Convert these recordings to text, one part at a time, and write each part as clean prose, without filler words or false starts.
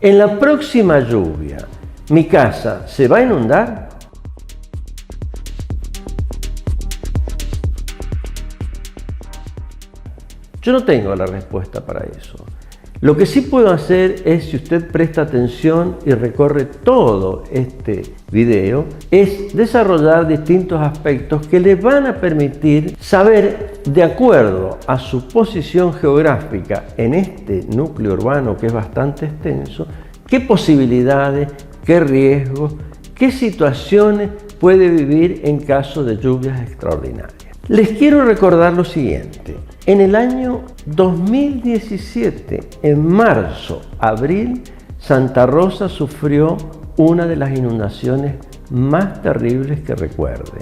En la próxima lluvia, ¿mi casa se va a inundar? Yo no tengo la respuesta para eso. Lo que sí puedo hacer es, si usted presta atención y recorre todo este video, es desarrollar distintos aspectos que le van a permitir saber, de acuerdo a su posición geográfica en este núcleo urbano que es bastante extenso, qué posibilidades, qué riesgos, qué situaciones puede vivir en caso de lluvias extraordinarias. Les quiero recordar lo siguiente. En el año 2017, en marzo, abril, Santa Rosa sufrió una de las inundaciones más terribles que recuerde.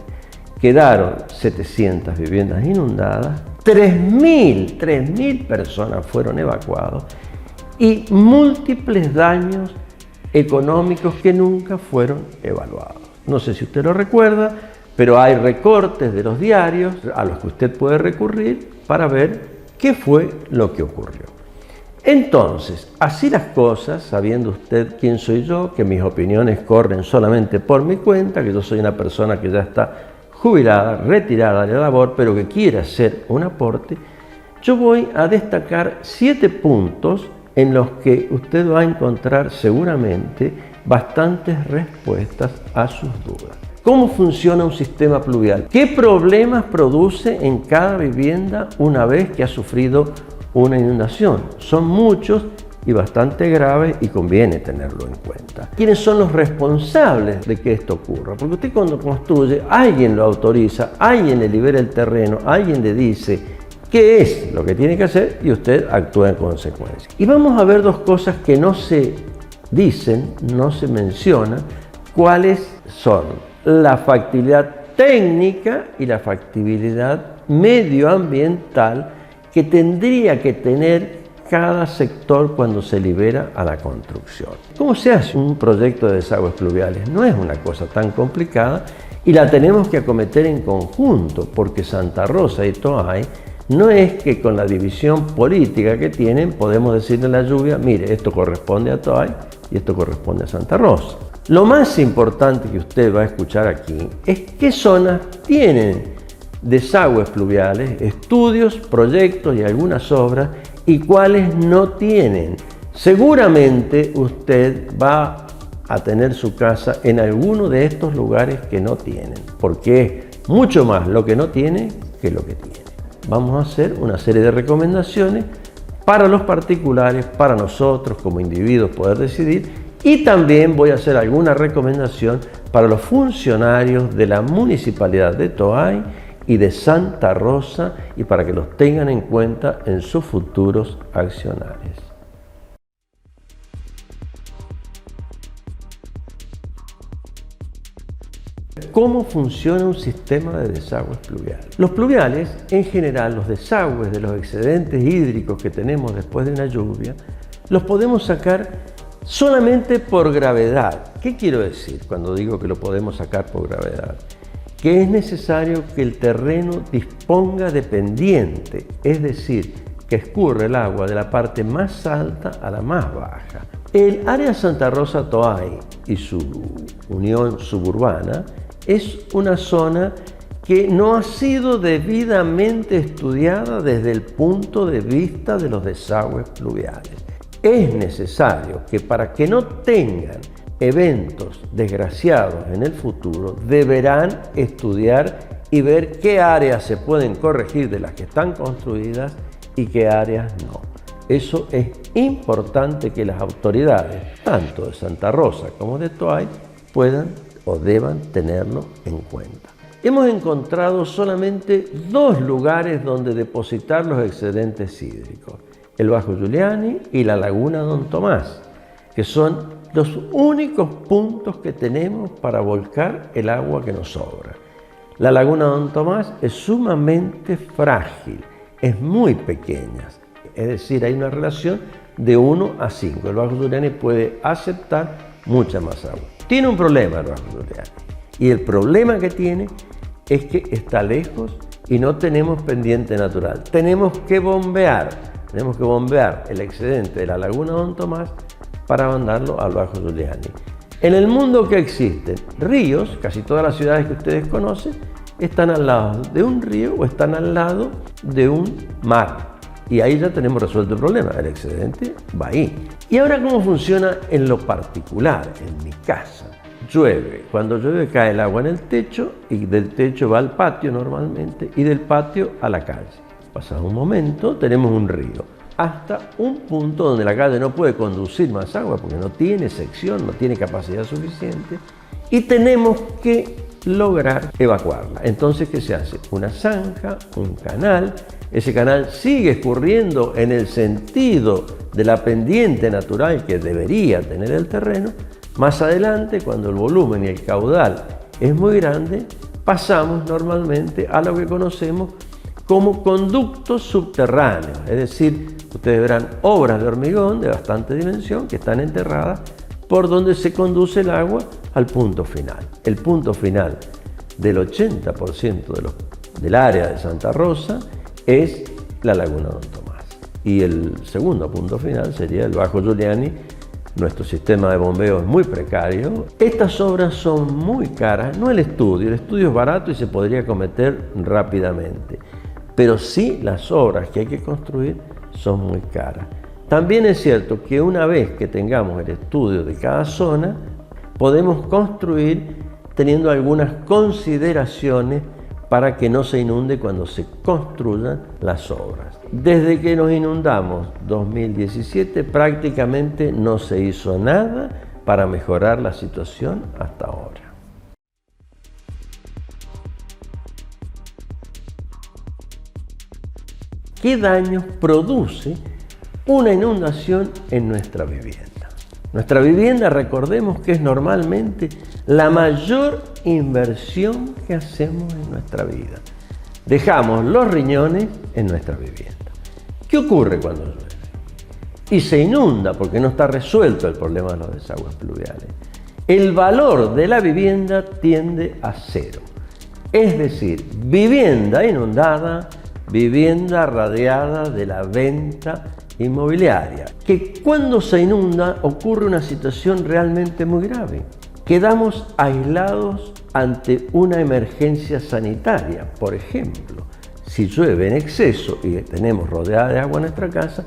Quedaron 700 viviendas inundadas, 3.000 personas fueron evacuadas y múltiples daños económicos que nunca fueron evaluados. No sé si usted lo recuerda, pero hay recortes de los diarios a los que usted puede recurrir para ver qué fue lo que ocurrió. Entonces, así las cosas, sabiendo usted quién soy yo, que mis opiniones corren solamente por mi cuenta, que yo soy una persona que ya está jubilada, retirada de la labor, pero que quiere hacer un aporte, yo voy a destacar 7 puntos en los que usted va a encontrar seguramente bastantes respuestas a sus dudas. ¿Cómo funciona un sistema pluvial? ¿Qué problemas produce en cada vivienda una vez que ha sufrido una inundación? Son muchos y bastante graves y conviene tenerlo en cuenta. ¿Quiénes son los responsables de que esto ocurra? Porque usted cuando construye, alguien lo autoriza, alguien le libera el terreno, alguien le dice qué es lo que tiene que hacer y usted actúa en consecuencia. Y vamos a ver dos cosas que no se dicen, no se mencionan, cuáles son la factibilidad técnica y la factibilidad medioambiental que tendría que tener cada sector cuando se libera a la construcción. ¿Cómo se hace un proyecto de desagües pluviales? No es una cosa tan complicada y la tenemos que acometer en conjunto, porque Santa Rosa y Toay no es que con la división política que tienen podemos decirle a la lluvia, mire, esto corresponde a Toay y esto corresponde a Santa Rosa. Lo más importante que usted va a escuchar aquí es qué zonas tienen desagües pluviales, estudios, proyectos y algunas obras, y cuáles no tienen. Seguramente usted va a tener su casa en alguno de estos lugares que no tienen, porque es mucho más lo que no tiene que lo que tiene. Vamos a hacer una serie de recomendaciones para los particulares, para nosotros como individuos poder decidir. Y también voy a hacer alguna recomendación para los funcionarios de la Municipalidad de Toay y de Santa Rosa y para que los tengan en cuenta en sus futuros accionarios. ¿Cómo funciona un sistema de desagües pluviales? Los pluviales, en general, los desagües de los excedentes hídricos que tenemos después de una lluvia, los podemos sacar solamente por gravedad. ¿Qué quiero decir cuando digo que lo podemos sacar por gravedad? Que es necesario que el terreno disponga de pendiente, es decir, que escurre el agua de la parte más alta a la más baja. El área Santa Rosa Toay y su unión suburbana es una zona que no ha sido debidamente estudiada desde el punto de vista de los desagües pluviales. Es necesario que para que no tengan eventos desgraciados en el futuro, deberán estudiar y ver qué áreas se pueden corregir de las que están construidas y qué áreas no. Eso es importante que las autoridades, tanto de Santa Rosa como de Toay, puedan o deban tenerlo en cuenta. Hemos encontrado solamente 2 lugares donde depositar los excedentes hídricos: el Bajo Giuliani y la Laguna Don Tomás, que son los únicos puntos que tenemos para volcar el agua que nos sobra. La Laguna Don Tomás es sumamente frágil, es muy pequeña, es decir, hay una relación de 1 a 5. El Bajo Giuliani puede aceptar mucha más agua. Tiene un problema el Bajo Giuliani, y el problema que tiene es que está lejos y no tenemos pendiente natural. Tenemos que bombear el excedente de la Laguna Don Tomás para mandarlo al Bajo Giuliani. En el mundo que existen ríos, casi todas las ciudades que ustedes conocen, están al lado de un río o están al lado de un mar. Y ahí ya tenemos resuelto el problema, el excedente va ahí. Y ahora, ¿cómo funciona en lo particular, en mi casa? Llueve, cuando llueve cae el agua en el techo y del techo va al patio normalmente y del patio a la calle. Pasado un momento tenemos un río, hasta un punto donde la calle no puede conducir más agua porque no tiene sección, no tiene capacidad suficiente y tenemos que lograr evacuarla. Entonces, ¿qué se hace? Una zanja, un canal. Ese canal sigue escurriendo en el sentido de la pendiente natural que debería tener el terreno. Más adelante, cuando el volumen y el caudal es muy grande, pasamos normalmente a lo que conocemos como conductos subterráneos. Es decir, ustedes verán obras de hormigón de bastante dimensión que están enterradas por donde se conduce el agua al punto final. El punto final del 80% del área de Santa Rosa es la Laguna Don Tomás. Y el segundo punto final sería el Bajo Giuliani. Nuestro sistema de bombeo es muy precario. Estas obras son muy caras, no el estudio es barato y se podría cometer rápidamente, pero sí las obras que hay que construir son muy caras. También es cierto que una vez que tengamos el estudio de cada zona, podemos construir teniendo algunas consideraciones para que no se inunde cuando se construyan las obras. Desde que nos inundamos 2017 prácticamente no se hizo nada para mejorar la situación hasta ahora. ¿Qué daños produce una inundación en nuestra vivienda? Nuestra vivienda, recordemos que es normalmente la mayor inversión que hacemos en nuestra vida. Dejamos los riñones en nuestra vivienda. ¿Qué ocurre cuando llueve? Y se inunda porque no está resuelto el problema de los desagües pluviales. El valor de la vivienda tiende a cero. Es decir, vivienda inundada, vivienda radiada de la venta inmobiliaria, que cuando se inunda ocurre una situación realmente muy grave. Quedamos aislados ante una emergencia sanitaria. Por ejemplo, si llueve en exceso y tenemos rodeada de agua nuestra casa,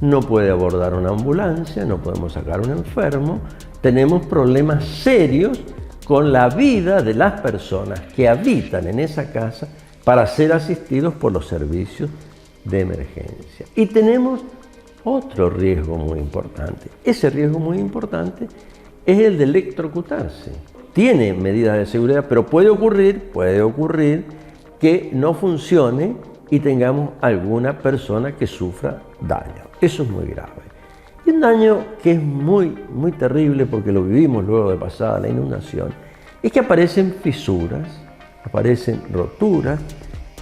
no puede abordar una ambulancia, no podemos sacar un enfermo, tenemos problemas serios con la vida de las personas que habitan en esa casa para ser asistidos por los servicios de emergencia. Y tenemos otro riesgo muy importante. Ese riesgo muy importante es el de electrocutarse. Tiene medidas de seguridad, pero puede ocurrir que no funcione y tengamos alguna persona que sufra daño. Eso es muy grave. Y un daño que es muy terrible porque lo vivimos luego de pasada la inundación, es que aparecen fisuras, aparecen roturas,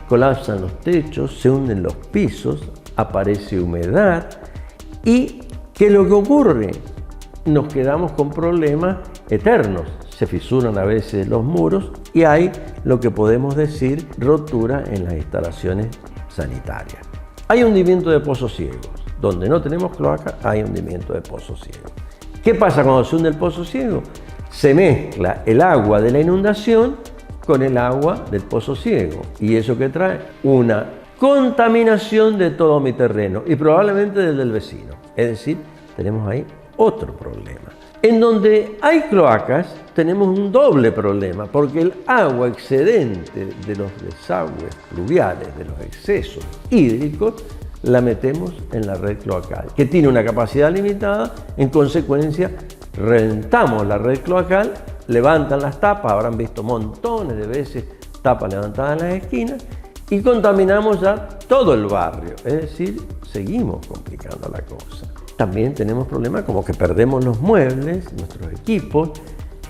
colapsan los techos, se hunden los pisos, aparece humedad. ¿Y qué es lo que ocurre? Nos quedamos con problemas eternos. Se fisuran a veces los muros y hay lo que podemos decir rotura en las instalaciones sanitarias. Hay hundimiento de pozos ciegos. Donde no tenemos cloaca hay hundimiento de pozos ciegos. ¿Qué pasa cuando se hunde el pozo ciego? Se mezcla el agua de la inundación con el agua del pozo ciego. ¿Y eso qué trae? Una contaminación de todo mi terreno y probablemente del vecino. Es decir, tenemos ahí otro problema. En donde hay cloacas tenemos un doble problema porque el agua excedente de los desagües pluviales, de los excesos hídricos, la metemos en la red cloacal, que tiene una capacidad limitada. En consecuencia, reventamos la red cloacal, levantan las tapas, habrán visto montones de veces tapas levantadas en las esquinas, y contaminamos ya todo el barrio, es decir, seguimos complicando la cosa. También tenemos problemas como que perdemos los muebles, nuestros equipos,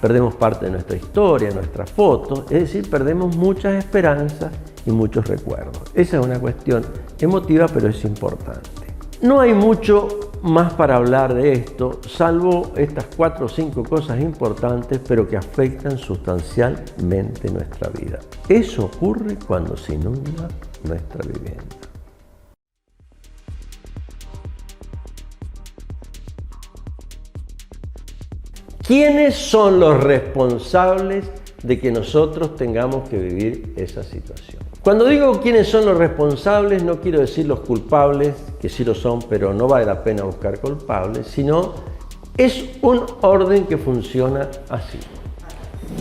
perdemos parte de nuestra historia, nuestras fotos, es decir, perdemos muchas esperanzas y muchos recuerdos. Esa es una cuestión emotiva, pero es importante. No hay mucho más para hablar de esto, salvo estas 4 o 5 cosas importantes, pero que afectan sustancialmente nuestra vida. Eso ocurre cuando se inunda nuestra vivienda. ¿Quiénes son los responsables de que nosotros tengamos que vivir esa situación? Cuando digo quiénes son los responsables, no quiero decir los culpables, que sí lo son, pero no vale la pena buscar culpables, sino es un orden que funciona así.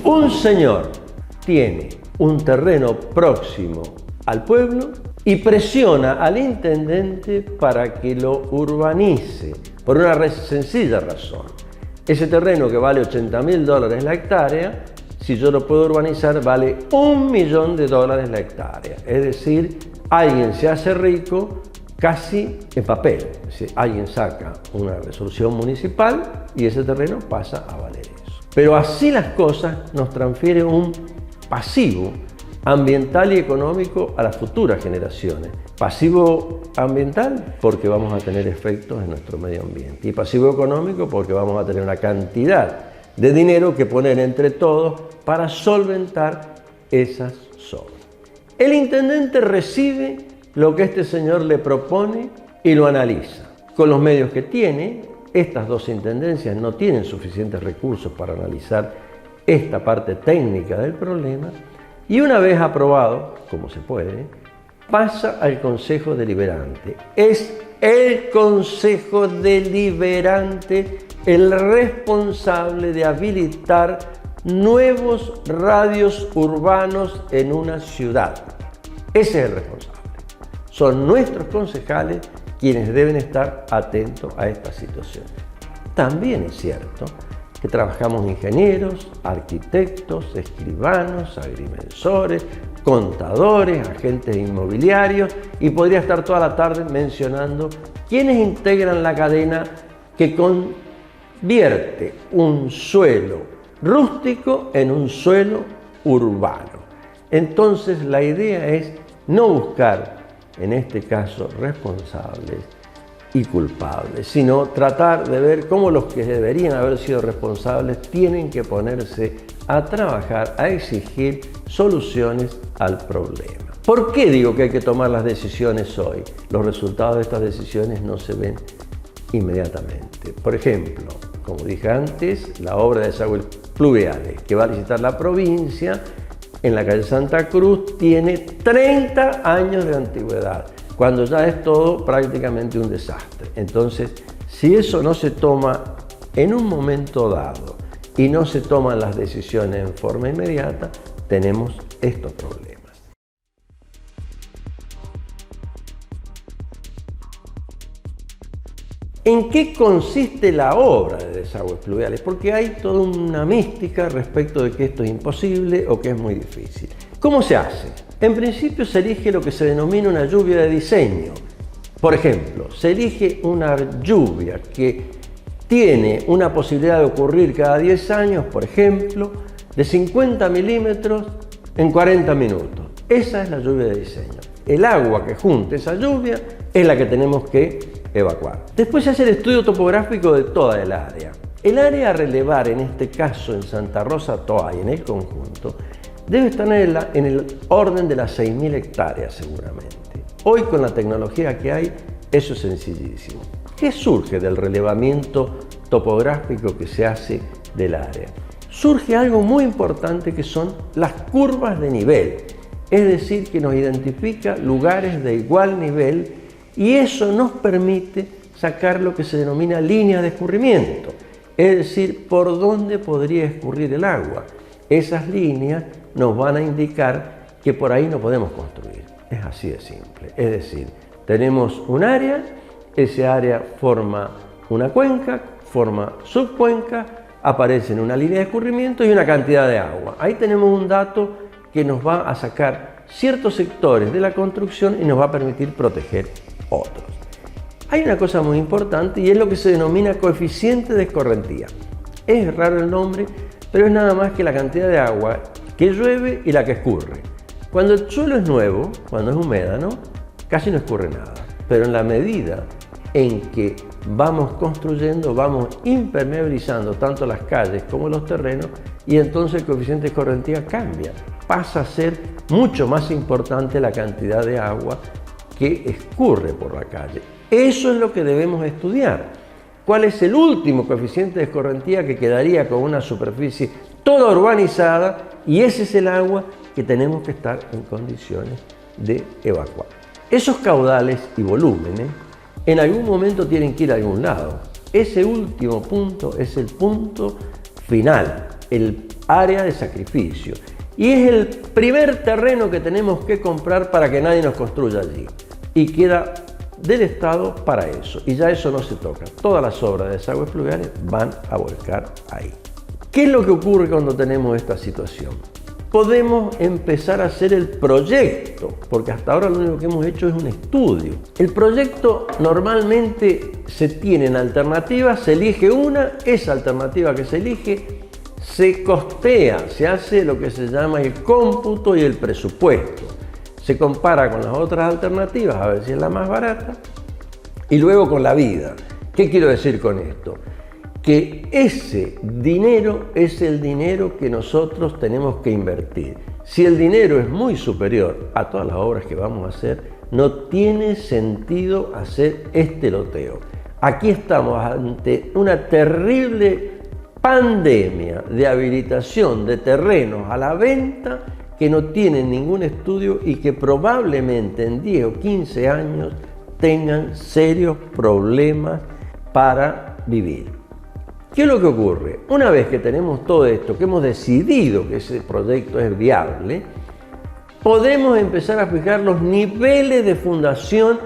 Un señor tiene un terreno próximo al pueblo y presiona al intendente para que lo urbanice, por una sencilla razón. Ese terreno que vale $80.000 la hectárea, si yo lo puedo urbanizar, vale $1 millón la hectárea. Es decir, alguien se hace rico casi en papel. Es decir, alguien saca una resolución municipal y ese terreno pasa a valer eso. Pero así las cosas nos transfiere un pasivo ambiental y económico a las futuras generaciones. Pasivo ambiental porque vamos a tener efectos en nuestro medio ambiente, y pasivo económico porque vamos a tener una cantidad de dinero que poner entre todos para solventar esas obras. El intendente recibe lo que este señor le propone y lo analiza. Con los medios que tiene, estas dos intendencias no tienen suficientes recursos para analizar esta parte técnica del problema, y una vez aprobado, como se puede, pasa al Consejo Deliberante. Es el Consejo Deliberante el responsable de habilitar nuevos radios urbanos en una ciudad. Ese es el responsable. Son nuestros concejales quienes deben estar atentos a esta situación. También es cierto que trabajamos ingenieros, arquitectos, escribanos, agrimensores, contadores, agentes inmobiliarios, y podría estar toda la tarde mencionando quienes integran la cadena que convierte un suelo rústico en un suelo urbano. Entonces la idea es no buscar, en este caso, responsables y culpables, sino tratar de ver cómo los que deberían haber sido responsables tienen que ponerse a trabajar, a exigir soluciones al problema. ¿Por qué digo que hay que tomar las decisiones hoy? Los resultados de estas decisiones no se ven inmediatamente. Por ejemplo, como dije antes, la obra de desagües pluviales que va a licitar la provincia en la calle Santa Cruz tiene 30 años de antigüedad, cuando ya es todo prácticamente un desastre. Entonces, si eso no se toma en un momento dado y no se toman las decisiones en forma inmediata, tenemos estos problemas. ¿En qué consiste la obra de desagües pluviales? Porque hay toda una mística respecto de que esto es imposible o que es muy difícil. ¿Cómo se hace? En principio se elige lo que se denomina una lluvia de diseño. Por ejemplo, se elige una lluvia que tiene una posibilidad de ocurrir cada 10 años, por ejemplo, de 50 milímetros en 40 minutos. Esa es la lluvia de diseño. El agua que junte esa lluvia es la que tenemos que evacuar. Después se hace el estudio topográfico de toda el área. El área a relevar, en este caso en Santa Rosa Toay, en el conjunto, debe estar en el orden de las 6.000 hectáreas seguramente. Hoy, con la tecnología que hay, eso es sencillísimo. ¿Qué surge del relevamiento topográfico que se hace del área? Surge algo muy importante, que son las curvas de nivel. Es decir, que nos identifica lugares de igual nivel, y eso nos permite sacar lo que se denomina línea de escurrimiento. Es decir, por dónde podría escurrir el agua. Esas líneas nos van a indicar que por ahí no podemos construir. Es así de simple. Es decir, tenemos un área, ese área forma una cuenca, forma subcuenca, aparece en una línea de escurrimiento y una cantidad de agua. Ahí tenemos un dato que nos va a sacar ciertos sectores de la construcción y nos va a permitir proteger otros. Hay una cosa muy importante, y es lo que se denomina coeficiente de escorrentía. Es raro el nombre, pero es nada más que la cantidad de agua que llueve y la que escurre. Cuando el suelo es nuevo, cuando es húmedo, casi no escurre nada. Pero en la medida en que vamos construyendo, vamos impermeabilizando tanto las calles como los terrenos, y entonces el coeficiente de escorrentía cambia. Pasa a ser mucho más importante la cantidad de agua que escurre por la calle. Eso es lo que debemos estudiar. cuál es el último coeficiente de escorrentía que quedaría con una superficie toda urbanizada, y ese es el agua que tenemos que estar en condiciones de evacuar. Esos caudales y volúmenes en algún momento tienen que ir a algún lado. Ese último punto es el punto final, el área de sacrificio. Y es el primer terreno que tenemos que comprar para que nadie nos construya allí. Y queda del Estado para eso. Y ya eso no se toca. Todas las obras de desagües pluviales van a volcar ahí. ¿Qué es lo que ocurre cuando tenemos esta situación? Podemos empezar a hacer el proyecto, porque hasta ahora lo único que hemos hecho es un estudio. El proyecto normalmente se tienen alternativas, se elige una, esa alternativa que se elige se costea, se hace lo que se llama el cómputo y el presupuesto. Se compara con las otras alternativas a ver si es la más barata y luego con la vida. ¿Qué quiero decir con esto? Que ese dinero es el dinero que nosotros tenemos que invertir. Si el dinero es muy superior a todas las obras que vamos a hacer, no tiene sentido hacer este loteo. Aquí estamos ante una terrible pandemia de habilitación de terrenos a la venta que no tienen ningún estudio y que probablemente en 10 o 15 años tengan serios problemas para vivir. ¿Qué es lo que ocurre? Una vez que tenemos todo esto, que hemos decidido que ese proyecto es viable, podemos empezar a fijar los niveles de fundación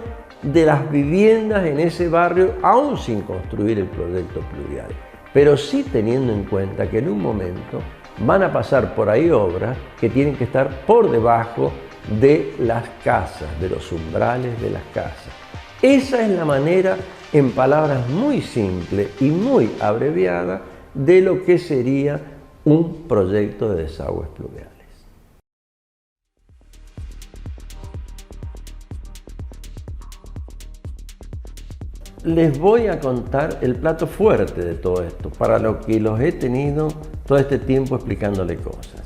de las viviendas en ese barrio, aún sin construir el proyecto pluvial. Pero sí teniendo en cuenta que en un momento van a pasar por ahí obras que tienen que estar por debajo de las casas, de los umbrales de las casas. Esa es la manera, en palabras muy simples y muy abreviadas, de lo que sería un proyecto de desagües pluviales. Les voy a contar el plato fuerte de todo esto, para lo que los he tenido todo este tiempo explicándole cosas.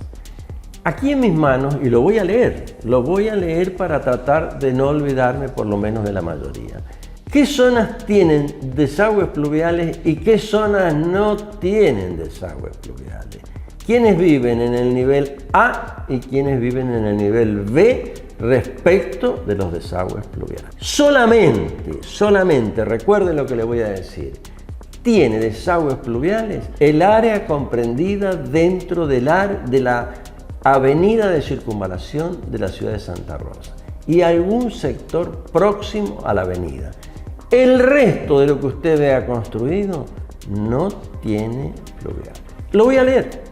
Aquí en mis manos, y lo voy a leer para tratar de no olvidarme por lo menos de la mayoría. ¿Qué zonas tienen desagües pluviales y qué zonas no tienen desagües pluviales? ¿Quiénes viven en el nivel A y quiénes viven en el nivel B respecto de los desagües pluviales? Solamente, recuerden lo que les voy a decir, tiene desagües pluviales el área comprendida dentro de la avenida de circunvalación de la ciudad de Santa Rosa y algún sector próximo a la avenida. El resto de lo que usted vea construido no tiene pluviales. Lo voy a leer.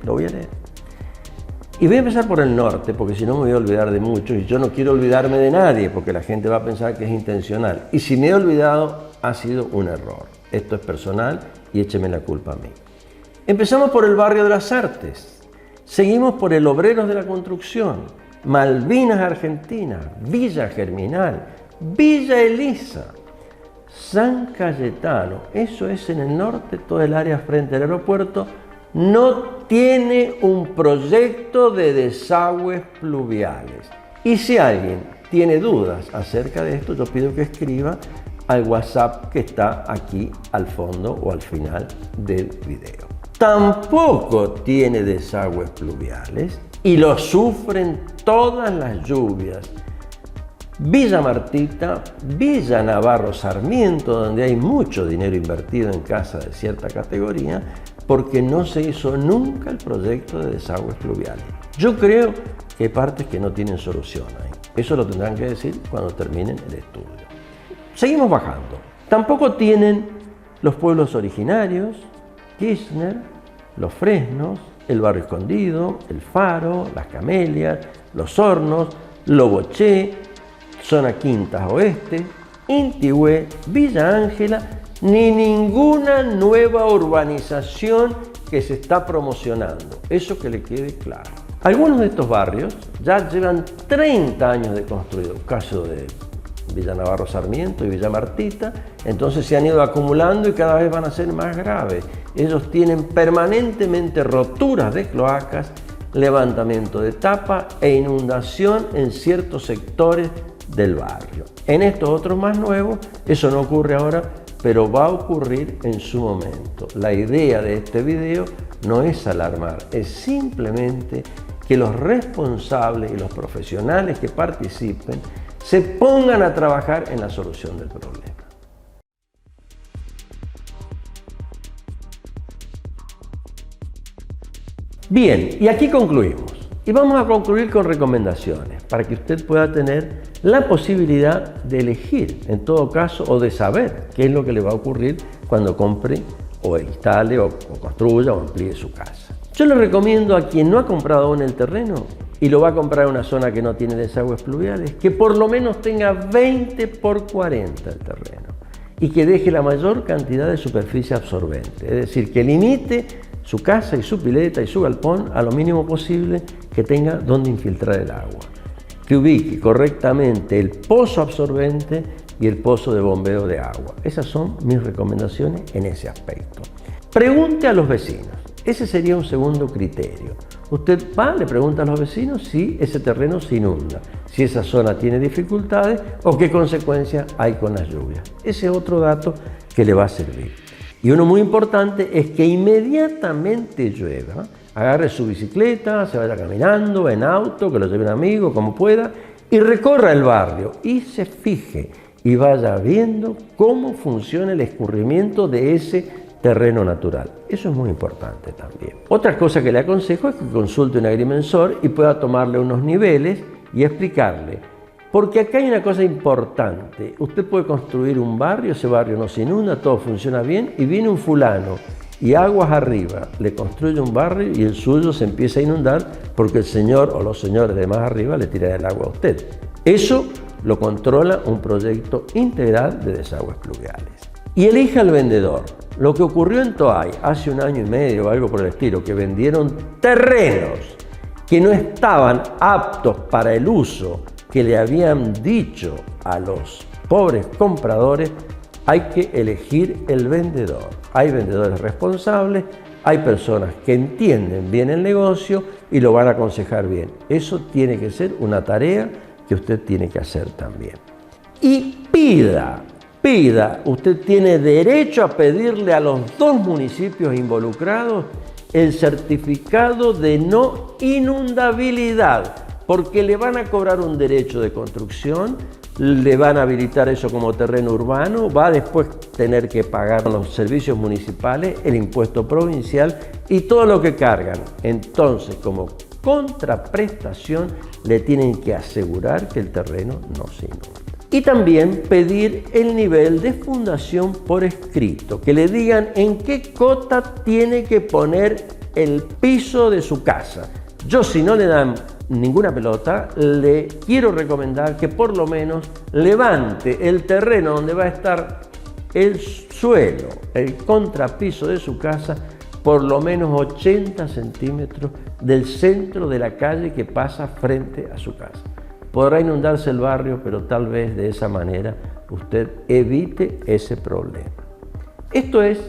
Y voy a empezar por el norte, porque si no me voy a olvidar de muchos y yo no quiero olvidarme de nadie, porque la gente va a pensar que es intencional. Y si me he olvidado, ha sido un error. Esto es personal y écheme la culpa a mí. Empezamos por el barrio de las Artes. Seguimos por el Obreros de la Construcción, Malvinas Argentinas, Villa Germinal, Villa Elisa, San Cayetano. Eso es en el norte, todo el área frente al aeropuerto. No tiene un proyecto de desagües pluviales. Y si alguien tiene dudas acerca de esto, yo pido que escriba al WhatsApp que está aquí al fondo o al final del video. Tampoco tiene desagües pluviales y lo sufren todas las lluvias. Villa Martita, Villa Navarro Sarmiento, donde hay mucho dinero invertido en casas de cierta categoría, porque no se hizo nunca el proyecto de desagües pluviales. Yo creo que hay partes que no tienen solución ahí. Eso lo tendrán que decir cuando terminen el estudio. Seguimos bajando. Tampoco tienen los pueblos originarios, Kirchner, Los Fresnos, el Barrio Escondido, El Faro, Las Camelias, Los Hornos, Loboché, Zona Quintas Oeste, Intigüe, Villa Ángela, ni ninguna nueva urbanización que se está promocionando. Eso que le quede claro. Algunos de estos barrios ya llevan 30 años de construido, caso de Villa Navarro Sarmiento y Villa Martita, entonces se han ido acumulando y cada vez van a ser más graves. Ellos tienen permanentemente roturas de cloacas, levantamiento de tapa e inundación en ciertos sectores del barrio. En estos otros más nuevos, eso no ocurre ahora, pero va a ocurrir en su momento. La idea de este video no es alarmar, es simplemente que los responsables y los profesionales que participen se pongan a trabajar en la solución del problema. Bien, y aquí concluimos. Y vamos a concluir con recomendaciones para que usted pueda tener la posibilidad de elegir, en todo caso, o de saber qué es lo que le va a ocurrir cuando compre o instale o construya o amplíe su casa. Yo le recomiendo a quien no ha comprado aún el terreno y lo va a comprar en una zona que no tiene desagües pluviales, que por lo menos tenga 20 por 40 el terreno y que deje la mayor cantidad de superficie absorbente, es decir, que limite su casa y su pileta y su galpón a lo mínimo posible, que tenga donde infiltrar el agua, que ubique correctamente el pozo absorbente y el pozo de bombeo de agua. Esas son mis recomendaciones en ese aspecto. Pregunte a los vecinos, ese sería un segundo criterio. Usted va, le pregunta a los vecinos si ese terreno se inunda, si esa zona tiene dificultades o qué consecuencias hay con las lluvias. Ese es otro dato que le va a servir. Y uno muy importante es que inmediatamente llueva, agarre su bicicleta, se vaya caminando, en auto, que lo lleve un amigo, como pueda, y recorra el barrio y se fije y vaya viendo cómo funciona el escurrimiento de ese terreno natural. Eso es muy importante también. Otra cosa que le aconsejo es que consulte un agrimensor y pueda tomarle unos niveles y explicarle. Porque acá hay una cosa importante. Usted puede construir un barrio, ese barrio no se inunda, todo funciona bien, y viene un fulano y aguas arriba le construye un barrio y el suyo se empieza a inundar porque el señor o los señores de más arriba le tiran el agua a usted. Eso lo controla un proyecto integral de desagües pluviales. Y elija al vendedor. Lo que ocurrió en Toay hace 1 año y medio o algo por el estilo, que vendieron terrenos que no estaban aptos para el uso que le habían dicho a los pobres compradores, hay que elegir el vendedor. Hay vendedores responsables, hay personas que entienden bien el negocio y lo van a aconsejar bien. Eso tiene que ser una tarea que usted tiene que hacer también. Y pida, usted tiene derecho a pedirle a los 2 municipios involucrados el certificado de no inundabilidad, porque le van a cobrar un derecho de construcción, le van a habilitar eso como terreno urbano, va a después tener que pagar los servicios municipales, el impuesto provincial y todo lo que cargan. Entonces, como contraprestación, le tienen que asegurar que el terreno no se inunda. Y también pedir el nivel de fundación por escrito, que le digan en qué cota tiene que poner el piso de su casa. Yo, si no le dan ninguna pelota, le quiero recomendar que por lo menos levante el terreno donde va a estar el suelo, el contrapiso de su casa, por lo menos 80 centímetros del centro de la calle que pasa frente a su casa. Podrá inundarse el barrio, pero tal vez de esa manera usted evite ese problema. Esto es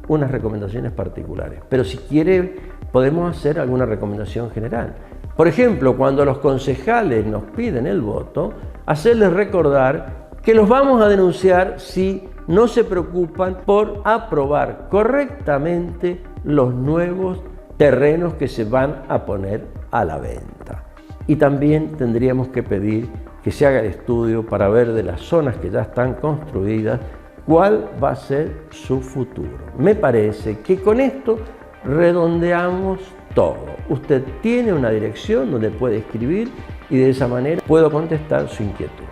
unas recomendaciones particulares, pero si quiere podemos hacer alguna recomendación general. Por ejemplo, cuando los concejales nos piden el voto, hacerles recordar que los vamos a denunciar si no se preocupan por aprobar correctamente los nuevos terrenos que se van a poner a la venta. Y también tendríamos que pedir que se haga el estudio para ver de las zonas que ya están construidas cuál va a ser su futuro. Me parece que con esto redondeamos todo. Usted tiene una dirección donde puede escribir y de esa manera puedo contestar su inquietud.